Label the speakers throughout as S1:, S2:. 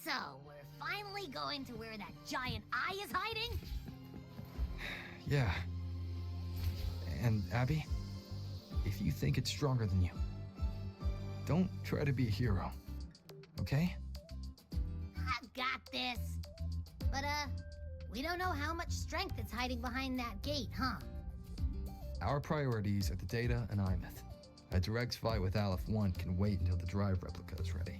S1: So, we're finally going to where that giant eye is hiding?
S2: Yeah. And Abby, if you think it's stronger than you, don't try to be a hero, okay?
S1: I've got this. But, we don't know how much strength is hiding behind that gate, huh?
S2: Our priorities are the data and IMETH. A direct fight with Aleph 1 can wait until the drive replica is ready.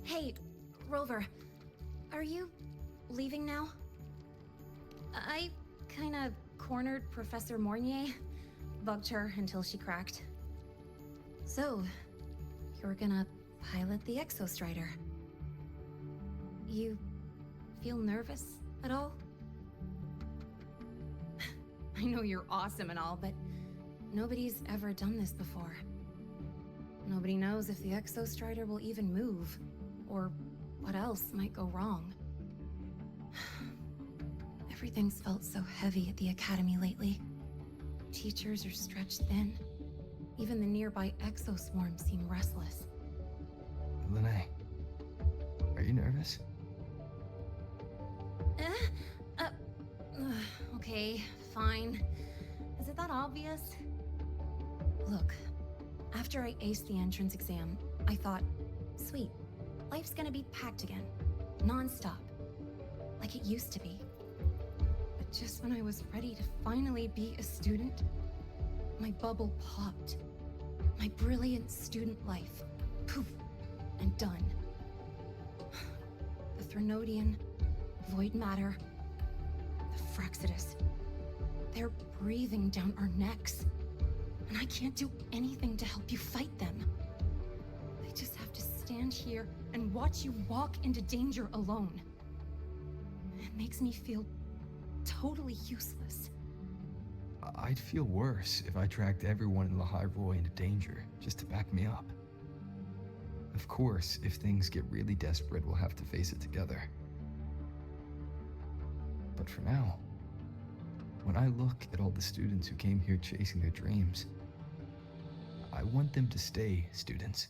S3: Hey, Rover, are you leaving now? I kinda cornered Professor Mornier, bugged her until she cracked. So, you're gonna pilot the Exostrider. You feel nervous at all? I know you're awesome and all, but nobody's ever done this before. Nobody knows if the Exostrider will even move, or what else might go wrong. Everything's felt so heavy at the Academy lately. Teachers are stretched thin. Even the nearby exoswarms seem restless.
S2: Lene, are you nervous?
S3: Okay, fine. Is it that obvious? Look, after I aced the entrance exam, I thought, sweet, life's gonna be packed again, non-stop, like it used to be. But just when I was ready to finally be a student, my bubble popped. My brilliant student life, poof, and done. The Threnodian, void matter, the Frexidus, they're breathing down our necks. And I can't do anything to help you fight them. I just have to stand here and watch you walk into danger alone. It makes me feel totally useless.
S2: I'd feel worse if I tracked everyone in the Hyrule into danger just to back me up. Of course, if things get really desperate, we'll have to face it together. But for now, when I look at all the students who came here chasing their dreams, I want them to stay students.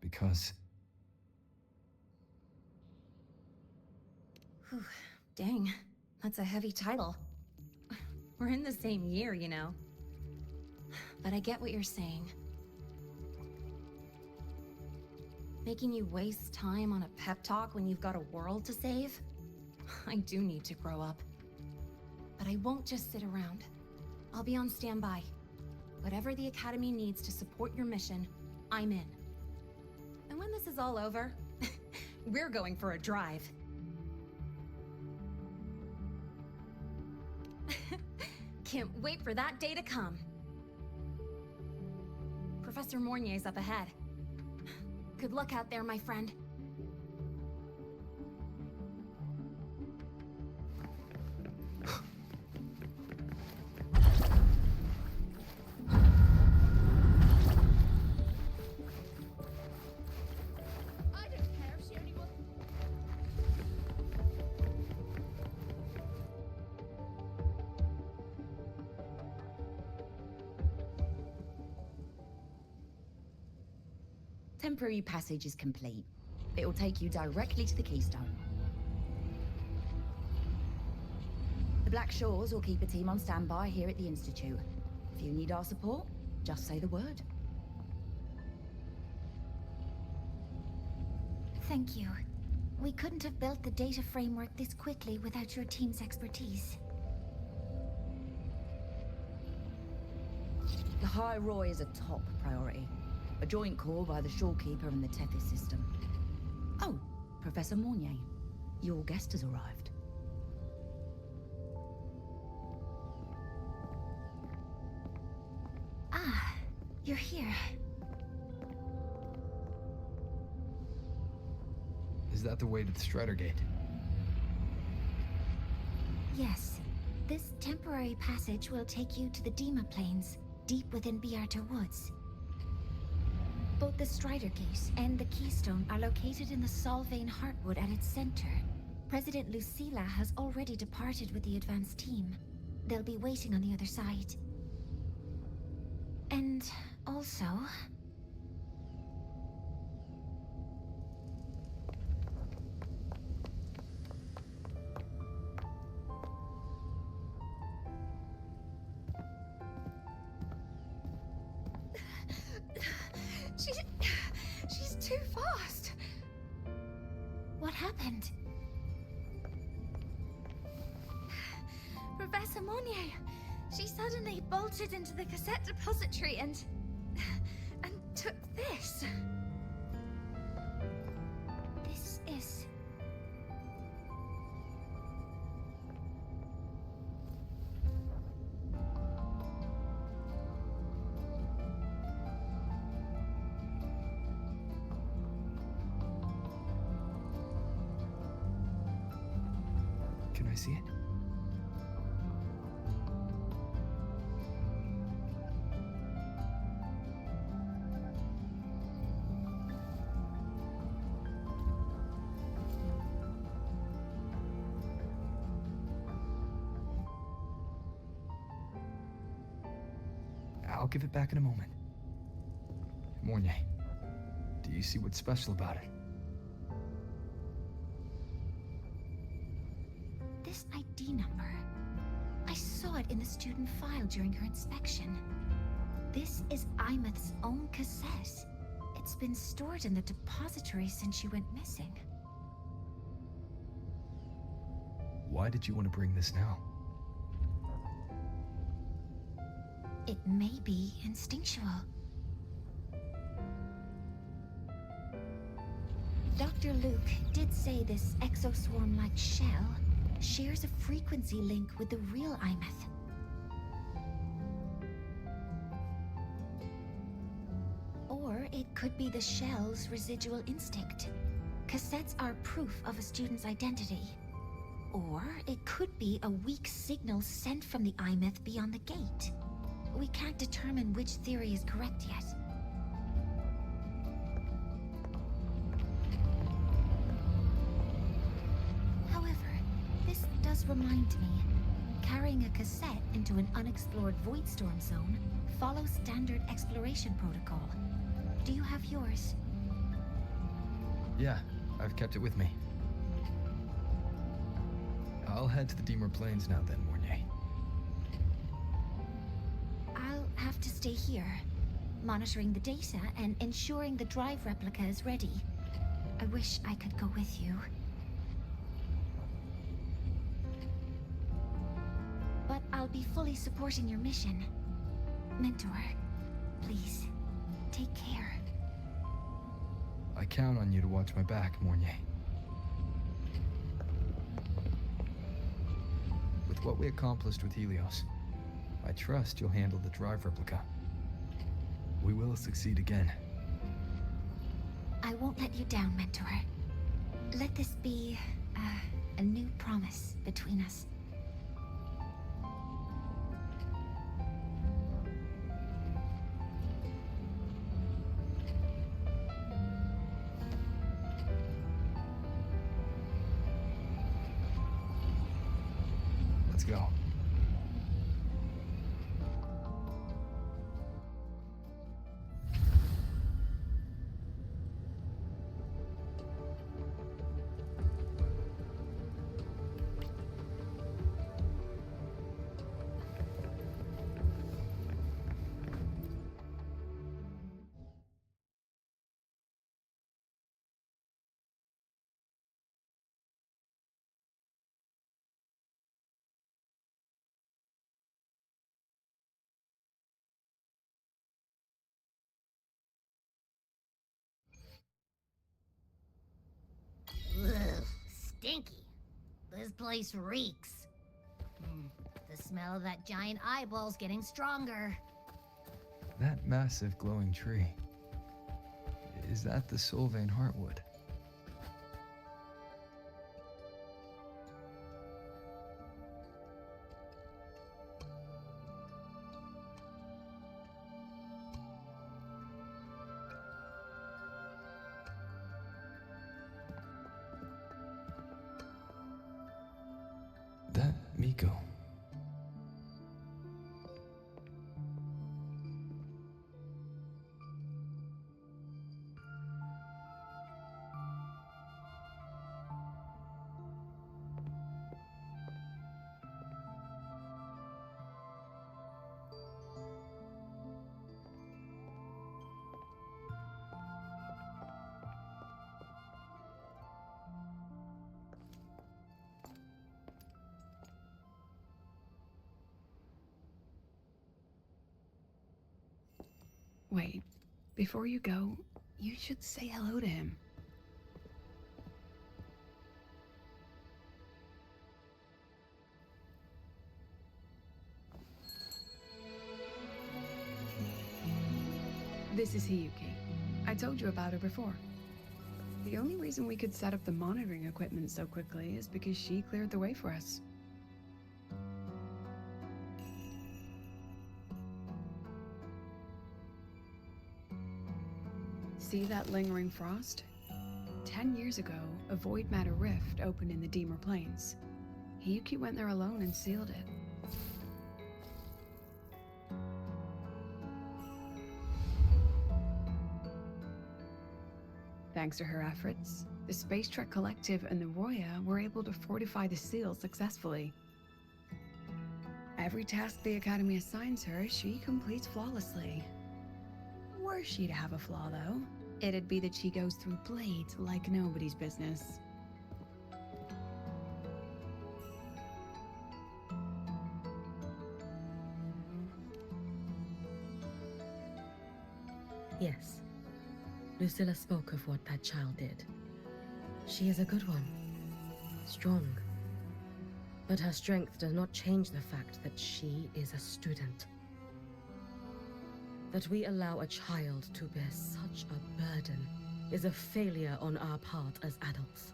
S2: Because...
S3: Whew, dang, that's a heavy title. We're in the same year, you know. But I get what you're saying. Making you waste time on a pep talk when you've got a world to save? I do need to grow up. But I won't just sit around. I'll be on standby. Whatever the Academy needs to support your mission, I'm in. And when this is all over, we're going for a drive. Can't wait for that day to come. Professor Mornier's up ahead. Good luck out there, my friend.
S4: Temporary passage is complete. It'll take you directly to the keystone. The Black Shores will keep a team on standby here at the Institute. If you need our support, just say the word.
S1: Thank you.
S5: We couldn't have built the data framework this quickly without your team's expertise.
S4: The High Roy is a top priority. A joint call by the Shorekeeper and the Tethys system. Oh, Professor Mornier, your guest has arrived.
S5: Ah, you're here.
S2: Is that the way to the Strider Gate?
S5: Yes. This temporary passage will take you to the Dima Plains, deep within Biarta Woods. Both the Strider Gate and the Keystone are located in the Solvane Heartwood at its center. President Lucilla has already departed with the advance team. They'll be waiting on the other side. And also...
S3: She's too fast.
S5: What happened?
S3: Professor Monnier, she suddenly bolted into the cassette depository and took this.
S5: This is...
S2: Can I see it? I'll give it back in a moment. Mornier, do you see what's special about it?
S5: This ID number. I saw it in the student file during her inspection. This is Imeth's own cassette. It's been stored in the depository since she went missing.
S2: Why did you want to bring this now?
S5: It may be instinctual. Dr. Luke did say this exoswarm-like shell shares a frequency link with the real Imeth. Or it could be the shell's residual instinct. Cassettes are proof of a student's identity. Or it could be a weak signal sent from the Imeth beyond the gate. We can't determine which theory is correct yet. However, this does remind me, carrying a cassette into an unexplored void storm zone follows standard exploration protocol. Do you have yours?
S2: Yeah, I've kept it with me. I'll head to the Deemer Plains now then, Mornier.
S5: I'll have to stay here, monitoring the data and ensuring the drive replica is ready. I wish I could go with you. But I'll be fully supporting your mission. Mentor, please, take care.
S2: I count on you to watch my back, Mornier. With what we accomplished with Helios, I trust you'll handle the drive replica. We will succeed again.
S5: I won't let you down, Mentor. Let this be a new promise between us.
S2: Let's go.
S1: stinky. This place reeks. The smell of that giant eyeball's getting stronger.
S2: That massive glowing tree. Is that the Sylvain Heartwood? That Miko.
S6: Wait, before you go, you should say hello to him. This is Hiyuki. I told you about her before. The only reason we could set up the monitoring equipment so quickly is because she cleared the way for us. See that lingering frost? 10 years ago, a void matter rift opened in the Deemer Plains. Hiyuki went there alone and sealed it. Thanks to her efforts, the Space Trek Collective and the Roya were able to fortify the seal successfully. Every task the Academy assigns her, she completes flawlessly. Were she to have a flaw, though, it'd be that she goes through blades like nobody's business.
S7: Yes. Lucilla spoke of what that child did. She is a good one. Strong. But her strength does not change the fact that she is a student. That we allow a child to bear such a burden is a failure on our part as adults.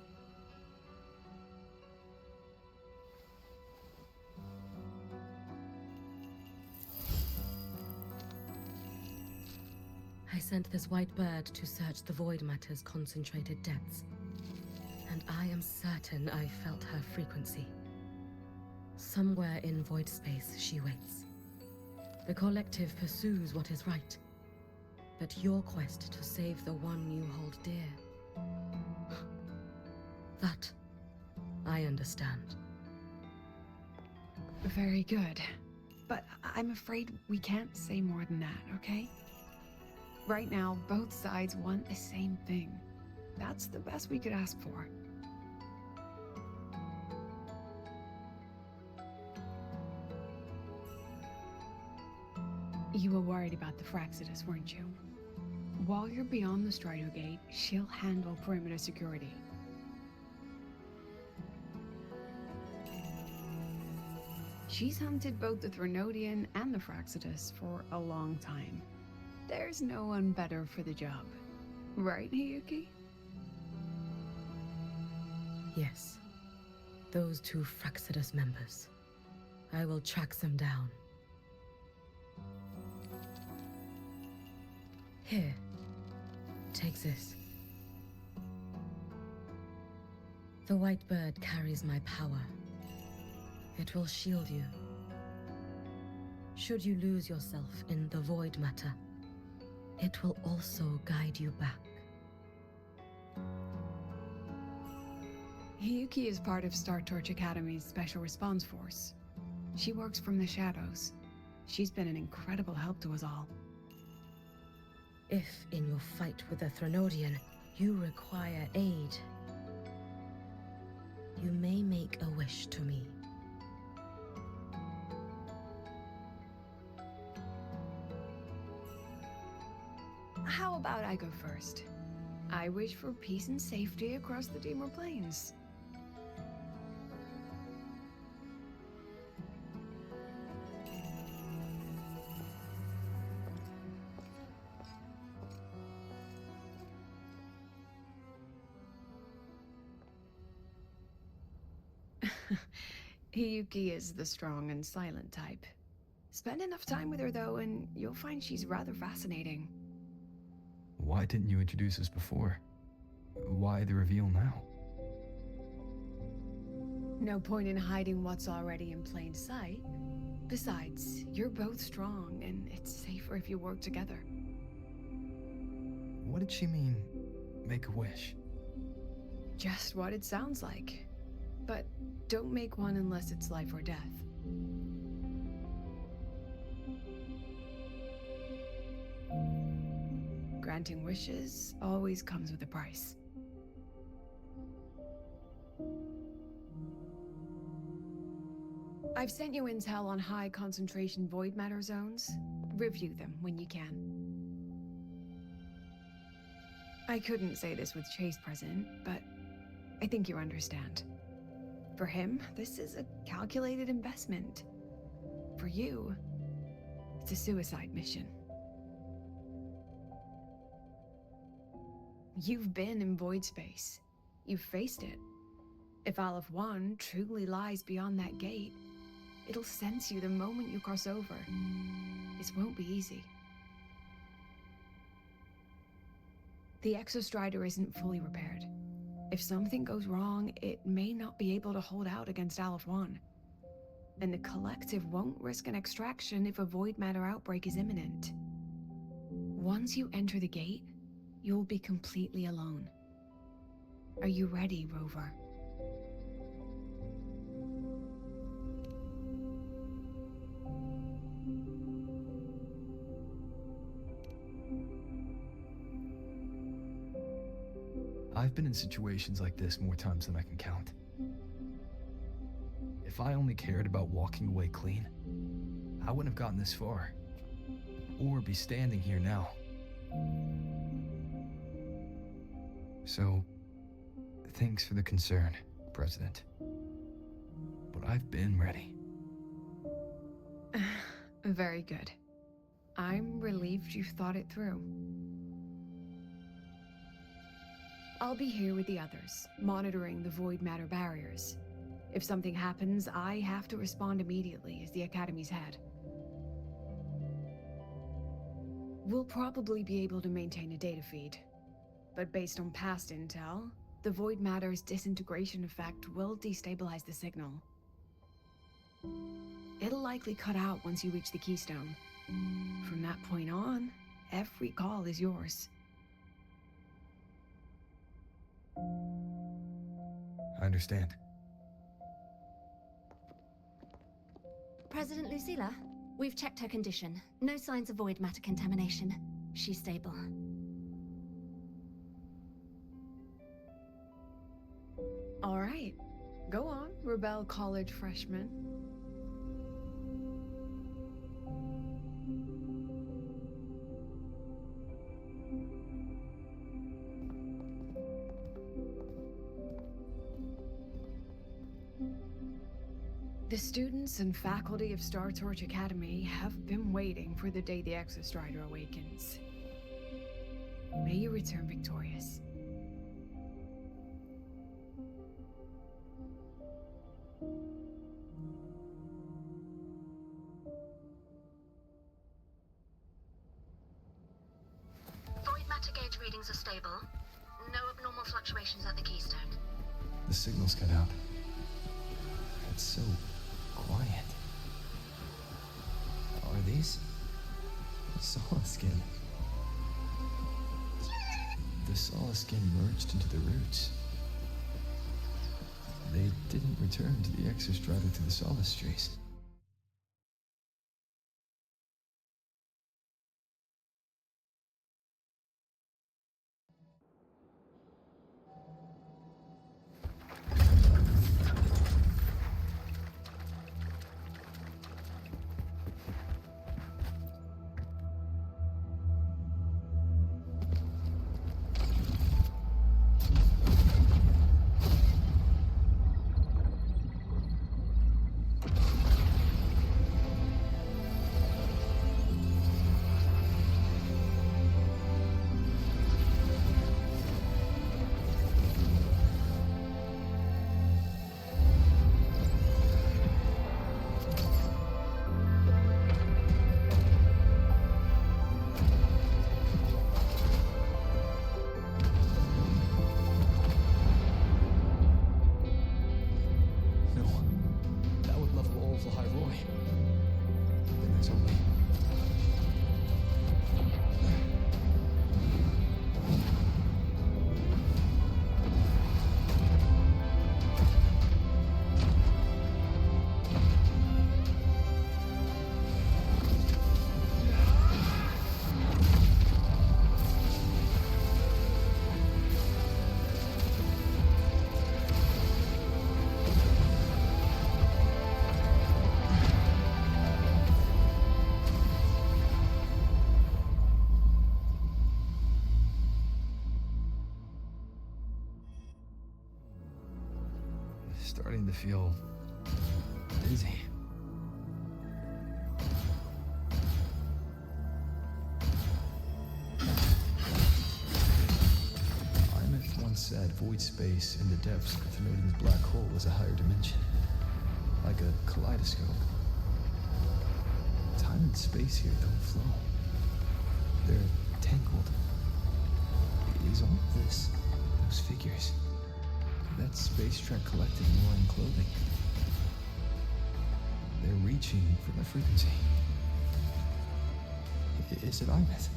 S7: I sent this white bird to search the void matter's concentrated depths, and I am certain I felt her frequency. Somewhere in void space she waits. The collective pursues what is right, but your quest to save the one you hold dear, that I understand.
S6: Very good. But I'm afraid we can't say more than that, okay? Right now, both sides want the same thing. That's the best we could ask for. You were worried about the Fraxidus, weren't you? While you're beyond the Strider Gate, she'll handle perimeter security. She's hunted both the Threnodian and the Fraxidus for a long time. There's no one better for the job. Right, Hiyuki?
S7: Yes. Those two Fraxidus members. I will track them down. Here. Take this. The white bird carries my power. It will shield you. Should you lose yourself in the void matter, it will also guide you back.
S6: Hiyuki is part of Star Torch Academy's Special Response Force. She works from the shadows. She's been an incredible help to us all.
S7: If, in your fight with the Threnodian, you require aid, you may make a wish to me.
S6: How about I go first? I wish for peace and safety across the Deemer Plains. Hiyuki is the strong and silent type. Spend enough time with her, though, and you'll find she's rather fascinating.
S2: Why didn't you introduce us before? Why the reveal now?
S6: No point in hiding what's already in plain sight. Besides, you're both strong, and it's safer if you work together.
S2: What did she mean, make a wish?
S6: Just what it sounds like. But don't make one unless it's life or death. Granting wishes always comes with a price. I've sent you intel on high concentration void matter zones. Review them when you can. I couldn't say this with Chase present, but I think you understand. For him, this is a calculated investment. For you, it's a suicide mission. You've been in void space. You've faced it. If Aleph 1 truly lies beyond that gate, it'll sense you the moment you cross over. This won't be easy. The Exostrider isn't fully repaired. If something goes wrong, it may not be able to hold out against Aleph 1. And the Collective won't risk an extraction if a void matter outbreak is imminent. Once you enter the gate, you'll be completely alone. Are you ready, Rover?
S2: I've been in situations like this more times than I can count. If I only cared about walking away clean, I wouldn't have gotten this far. Or be standing here now. So, thanks for the concern, President. But I've been ready.
S6: Very good. I'm relieved you've thought it through. I'll be here with the others, monitoring the void matter barriers. If something happens, I have to respond immediately as the Academy's head. We'll probably be able to maintain a data feed, but based on past intel, the void matter's disintegration effect will destabilize the signal. It'll likely cut out once you reach the keystone. From that point on, every call is yours.
S2: I understand.
S3: President Lucilla, we've checked her condition. No signs of void matter contamination. She's stable.
S6: All right. Go on, Rebel College freshman. The students and faculty of Star Torch Academy have been waiting for the day the Exostrider awakens. May you return victorious.
S3: Void matter gauge readings are stable. No abnormal fluctuations at the keystone.
S2: The signal's cut out. It's so quiet. Are these Solace skin? The Solace skin merged into the roots. They didn't return to the Exostrata through the Solace trace. starting to feel dizzy. Imeth once said void space in the depths of Thenodian's black hole is a higher dimension, like a kaleidoscope. Time and space here don't flow. They're tangled. Is all this, those figures, that Space Trek collective wearing clothing? They're reaching for the frequency. Is it Imeth?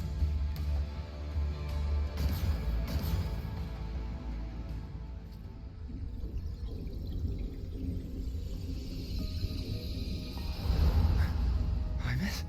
S2: Imeth?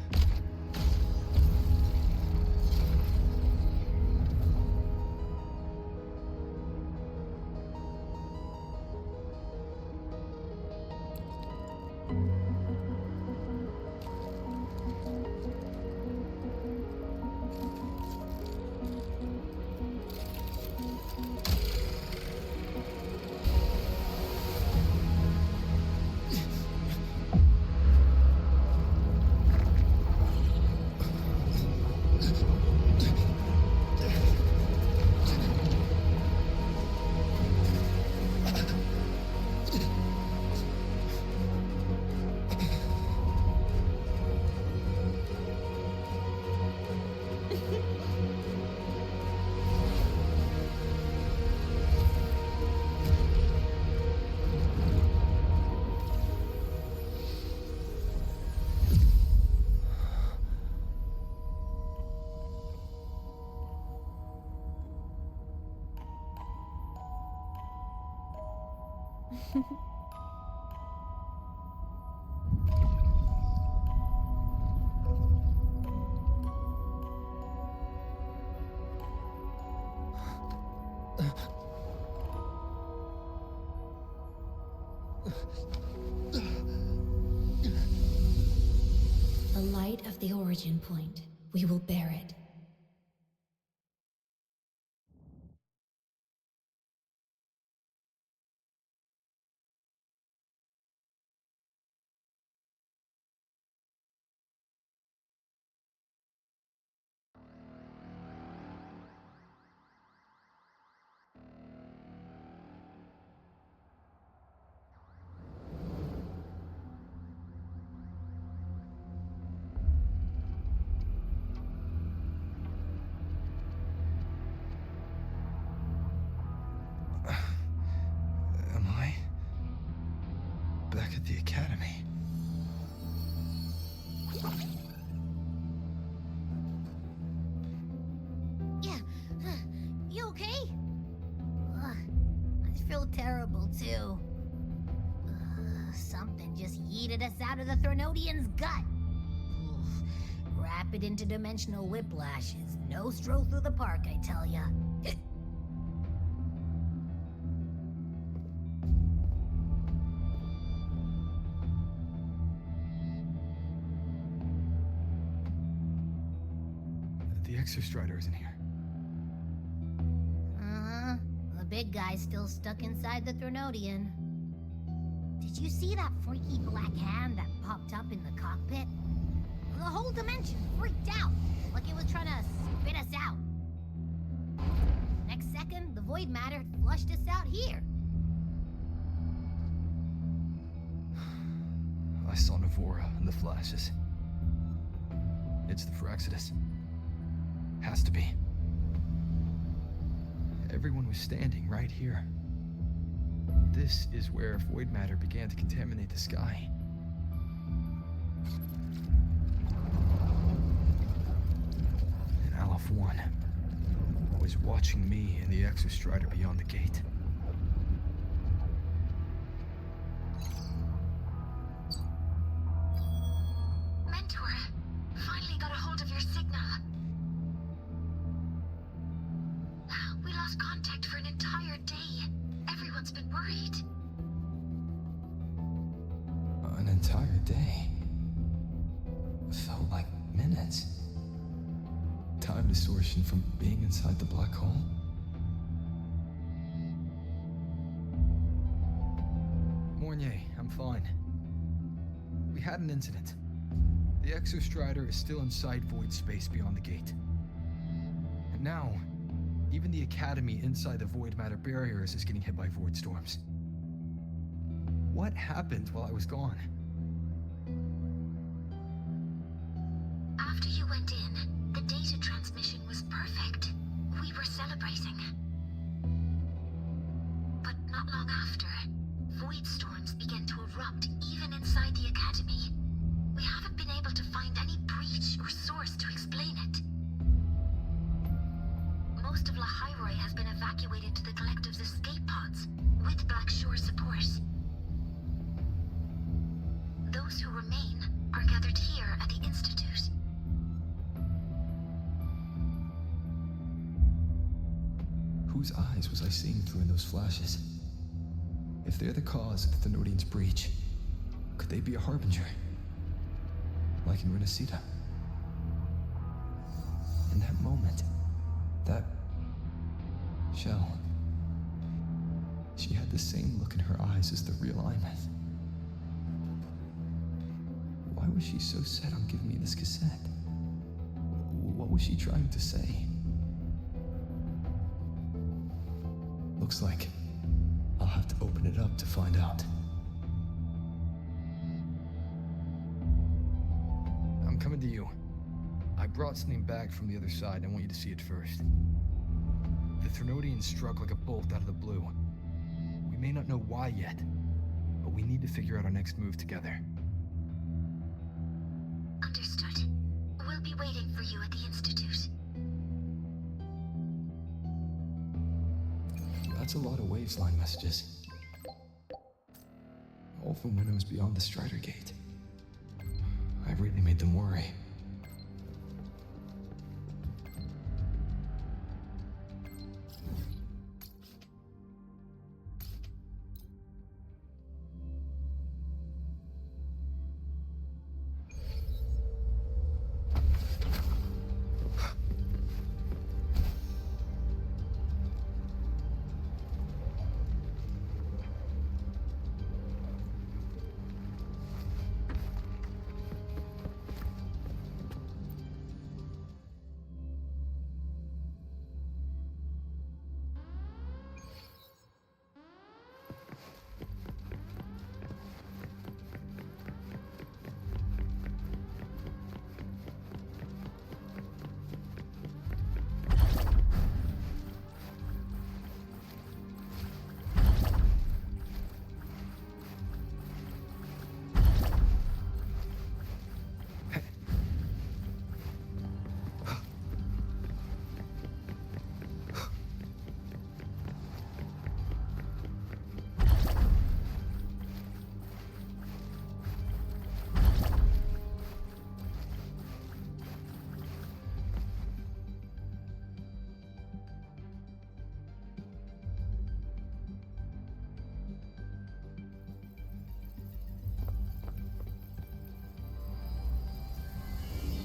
S5: The light of the origin point. We will bear it.
S2: Am I back at the academy?
S1: Yeah. You okay? Ugh, I feel terrible too. Something just yeeted us out of the Thenodian's gut. Oof. Rapid interdimensional whiplash is no stroll through the park, I tell ya.
S2: The Exostrider isn't here.
S1: Uh-huh. The big guy's still stuck inside the Thenodian. Did you see that freaky black hand that popped up in the cockpit? The whole dimension freaked out, like it was trying to spit us out. Next second, the void matter flushed us out here.
S2: I saw Navora in the flashes. It's the Phraxidus. Has to be. Everyone was standing right here. This is where void matter began to contaminate the sky. And Aleph 1 was watching me and the Exostrider beyond the gate.
S5: Mentor, finally got a hold of your signal. We lost contact for an entire day. Everyone's been worried.
S2: An entire day. Felt like minutes. Time distortion from being inside the black hole. had an incident. The Exostrider is still inside void space beyond the gate. And now, even the Academy inside the void matter barriers is getting hit by void storms. What happened while I was gone?
S5: After you went in, the data transmission was perfect. We were celebrating. But not long after, void storms began to erupt even inside the Academy. We haven't been able to find any breach or source to explain it. Most of Lahairoi has been evacuated to the Collective's escape pods, with Black Shore support. Those who remain are gathered here at the Institute.
S2: Whose eyes was I seeing through in those flashes? If they're the cause of the Thenodian's breach, could they be a harbinger? Like in Renacita? In that moment, that shell, she had the same look in her eyes as the real Imeth. Why was she so set on giving me this cassette? What was she trying to say? Looks like I'll have to open it up to find out. I'm coming to you. I brought something back from the other side, and I want you to see it first. The Thenodian struck like a bolt out of the blue. We may not know why yet, but we need to figure out our next move together.
S5: Understood. We'll be waiting for you at the Institute.
S2: That's a lot of waves line messages. All from when I was beyond the Strider Gate. I really made them worry.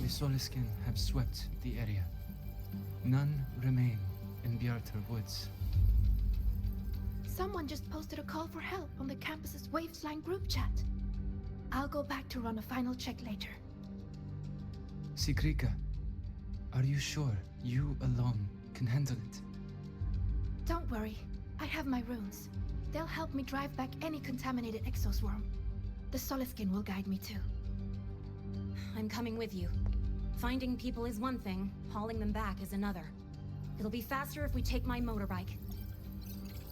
S8: The Soliskin have swept the area. None remain in Bjartar Woods.
S9: Someone just posted a call for help on the campus's Wavesline group chat. I'll go back to run a final check later.
S8: Sigrika, are you sure you alone can handle it?
S9: Don't worry, I have my runes. They'll help me drive back any contaminated exoswarm. The Soliskin will guide me too.
S3: I'm coming with you. Finding people is one thing, hauling them back is another. It'll be faster if we take my motorbike.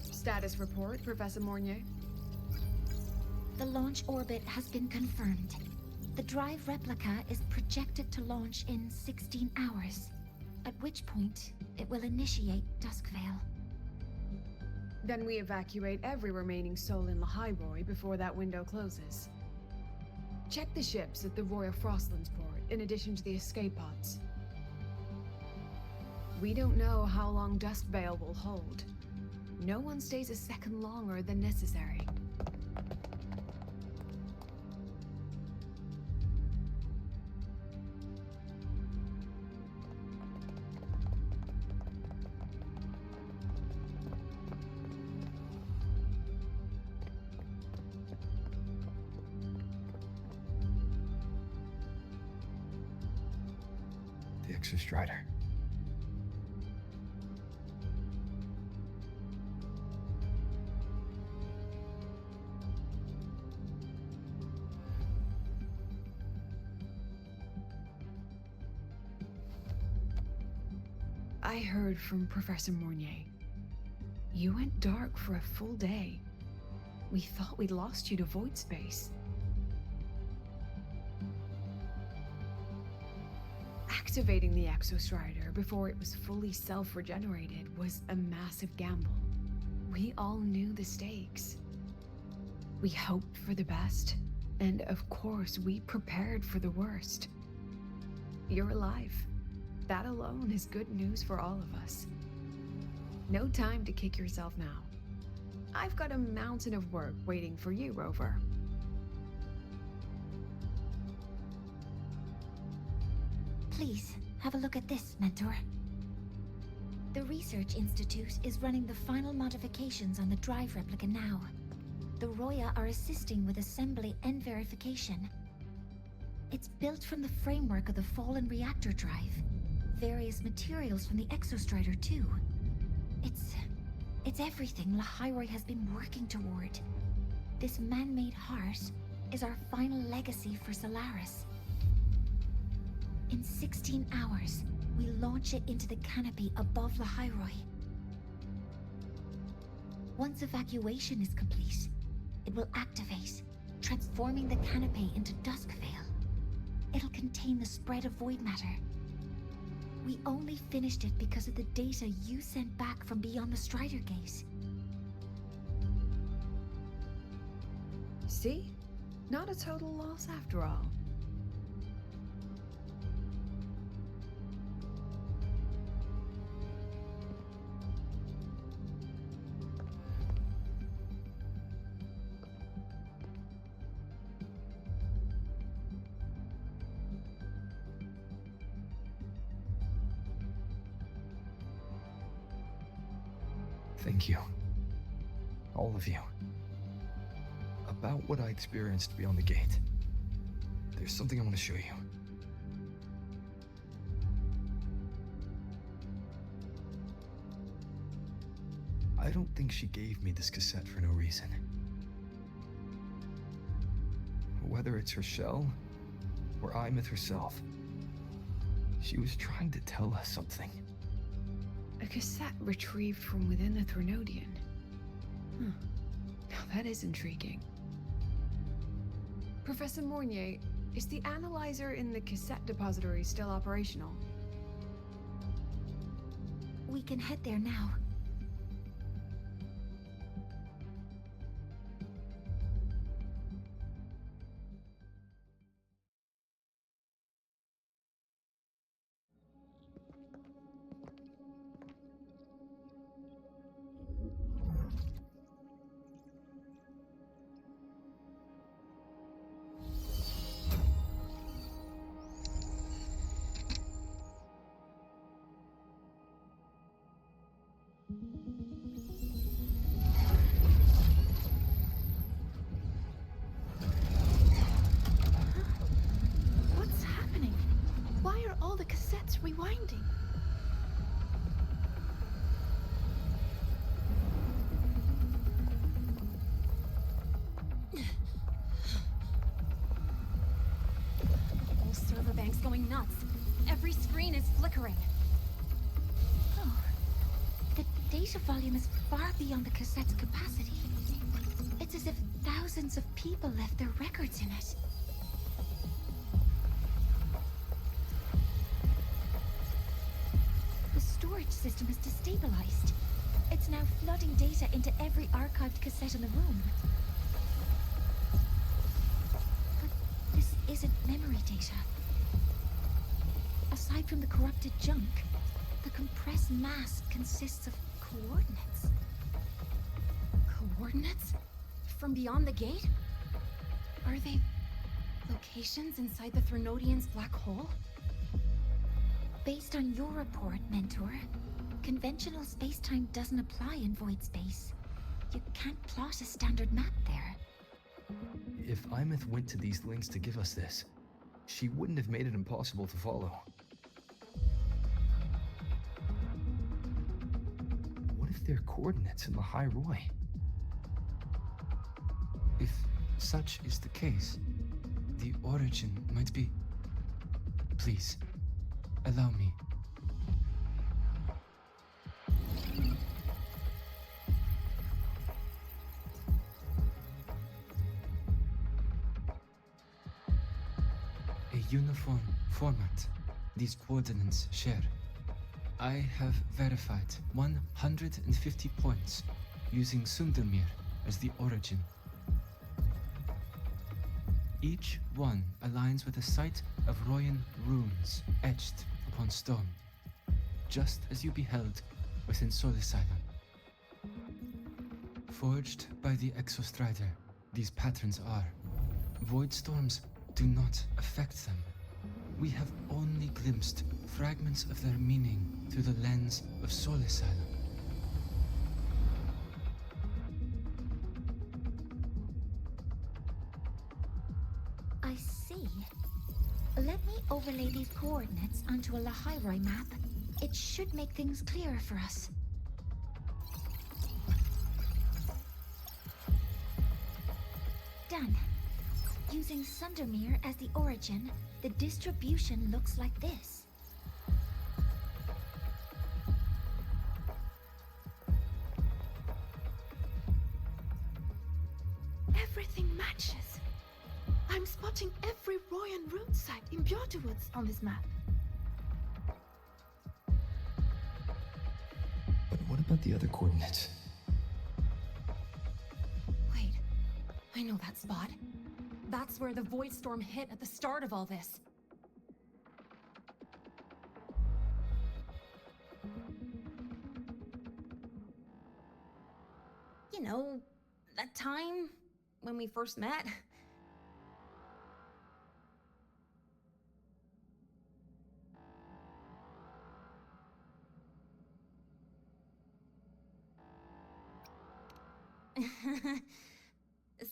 S6: Status report, Professor Mornier.
S5: The launch orbit has been confirmed. The drive replica is projected to launch in 16 hours, at which point it will initiate Duskvale.
S6: Then we evacuate every remaining soul in Lahairoi before that window closes. Check the ships at the Royal Frostlands port, in addition to the escape pods. We don't know how long Duskvale will hold. No one stays a second longer than necessary.
S2: The Exostrider.
S6: I heard from Professor Mornier. You went dark for a full day. We thought we'd lost you to void space. Activating the Exostrider before it was fully self-regenerated was a massive gamble. We all knew the stakes. We hoped for the best, and of course we prepared for the worst. You're alive. That alone is good news for all of us. No time to kick yourself now. I've got a mountain of work waiting for you, Rover.
S5: Please, have a look at this, Mentor. The Research Institute is running the final modifications on the drive replica now. The Roya are assisting with assembly and verification. It's built from the framework of the fallen reactor drive. Various materials from the Exostrider, too. It's everything Lahairoi has been working toward. This man-made heart is our final legacy for Solaris. In 16 hours, we launch it into the canopy above Lahairoi. Once evacuation is complete, it will activate, transforming the canopy into Duskvale. It'll contain the spread of void matter. We only finished it because of the data you sent back from beyond the Strider Gate.
S6: See? Not a total loss after all.
S2: Thank you. All of you. About what I experienced beyond the gate. There's something I want to show you. I don't think she gave me this cassette for no reason. Whether it's her shell, or Imeth herself, she was trying to tell us something.
S6: A cassette retrieved from within the Threnodian. Huh. Now that is intriguing. Professor Mornier, is the analyzer in the cassette depository still operational?
S5: We can head there now.
S9: What's happening? Why are all the cassettes rewinding?
S3: Whole server bank's going nuts. Every screen is flickering.
S5: Oh, the data volume is far beyond the cassette's capacity. It's as if thousands of people left their records in it. The storage system is destabilized. It's now flooding data into every archived cassette in the room. But this isn't memory data. Aside from the corrupted junk, the compressed mass consists of coordinates.
S3: Coordinates? From beyond the gate? Are they locations inside the Threnodian's black hole?
S5: Based on your report, Mentor, conventional space-time doesn't apply in void space. You can't plot a standard map there.
S2: If Imeth went to these links to give us this, she wouldn't have made it impossible to follow. their coordinates in the High Roy.
S8: If such is the case, the origin might be... Please, allow me. A uniform format these coordinates share. I have verified 150 points using Sundermere as the origin. Each one aligns with a site of Royan runes etched upon stone, just as you beheld within Solisila. Forged by the Exostrider, these patterns are. Void storms do not affect them. We have only glimpsed fragments of their meaning through the lens of Solisila.
S5: I see. Let me overlay these coordinates onto a Lahairoi map. It should make things clearer for us. Done. Using Sundermere as the origin, the distribution looks like this.
S9: Everything matches. I'm spotting every Royan rune site in Bjorterwoods on this map.
S2: But what about the other coordinates?
S3: Wait, I know that spot. That's where the Void Storm hit at the start of all this. You know, that time when we first met?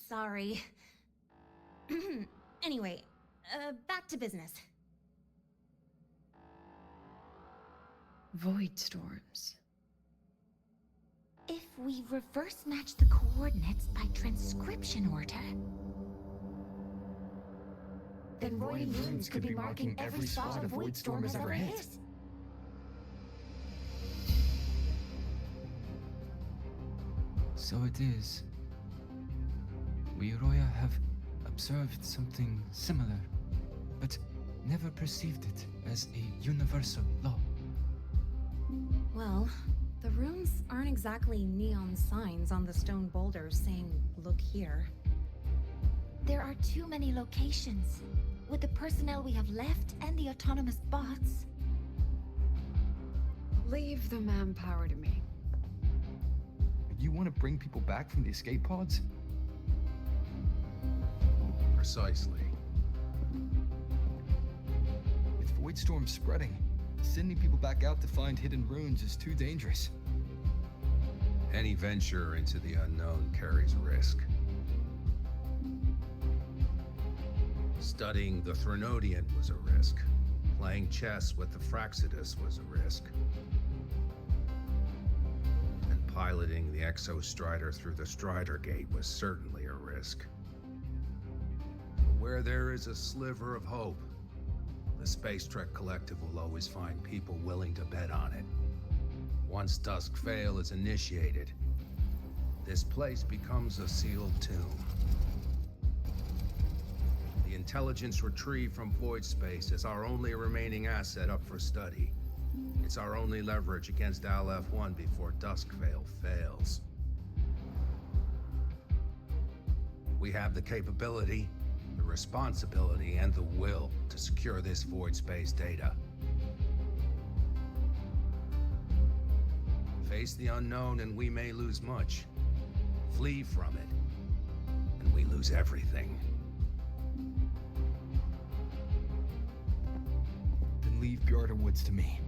S3: Sorry. Anyway, back to business.
S6: Void storms.
S5: If we reverse match the coordinates by transcription order, then Royan runes could be marking every spot a void storm has ever hit.
S8: So it is. We Roya have observed something similar, but never perceived it as a universal law.
S3: Well, the runes aren't exactly neon signs on the stone boulders saying, "Look here."
S5: There are too many locations. With the personnel we have left and the autonomous bots,
S6: Leave the manpower to me.
S2: You want to bring people back from the escape pods?
S10: Precisely.
S2: With void storms spreading, sending people back out to find hidden runes is too dangerous.
S10: Any venture into the unknown carries risk. Studying the Threnodian was a risk. Playing chess with the Fraxidus was a risk. And piloting the Exostrider through the Strider Gate was certainly a risk. But where there is a sliver of hope, the Space Trek Collective will always find people willing to bet on it. Once Dusk Vale is initiated, this place becomes a sealed tomb. The intelligence retrieved from void space is our only remaining asset up for study. It's our only leverage against Aleph-1 before Dusk Vale fails. We have the capability, the responsibility, and the will to secure this void space data. Face the unknown and we may lose much. Flee from it, and we lose everything.
S2: Then leave Bjorterwoods to me.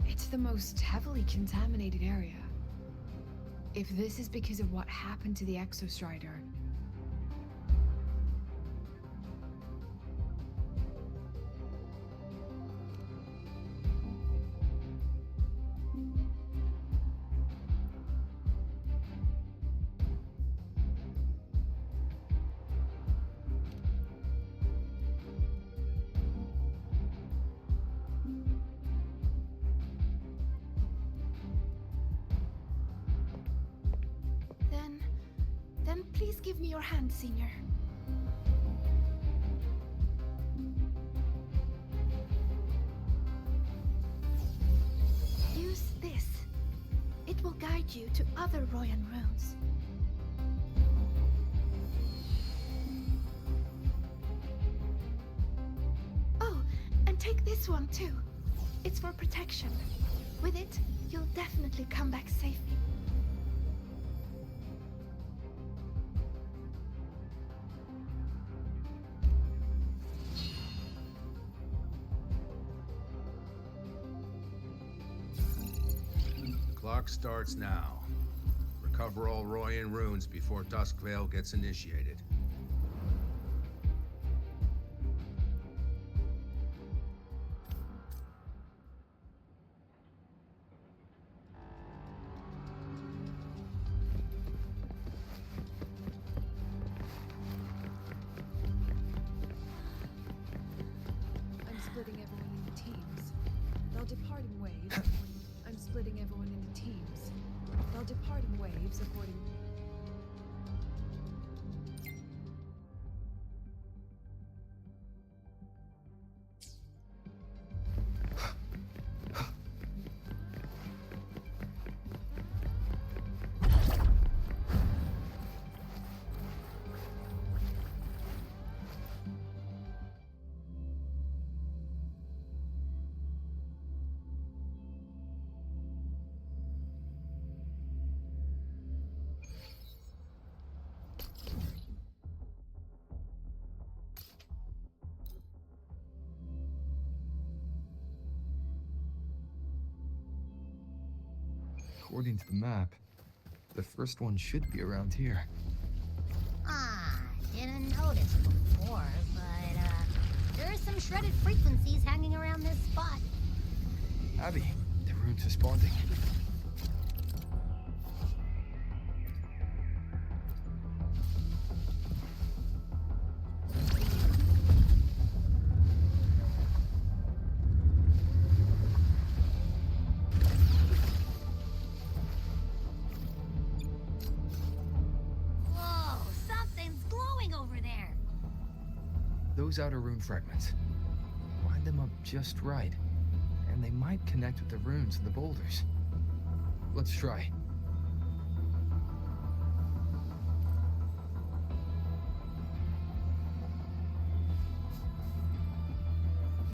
S6: It's the most heavily contaminated area. If this is because of what happened to the Exostrider,
S9: Please give me your hand, Senior. Use this. It will guide you to other Royan runes. Oh, and take this one too. It's for protection. With it, you'll definitely come back safely.
S10: Clock starts now. Recover all Royan runes before Duskvale gets initiated.
S6: I'm splitting everyone into teams. They'll depart in waves. I'm splitting everyone into teams. They'll depart in waves according.
S2: According to the map, the first one should be around here.
S1: Didn't notice before, but, there are some shredded frequencies hanging around this spot.
S2: Abby, the rune's responding.
S1: Whoa, something's glowing over there.
S2: Those outer rune fragments. Line them up just right, and they might connect with the runes in the boulders. Let's try.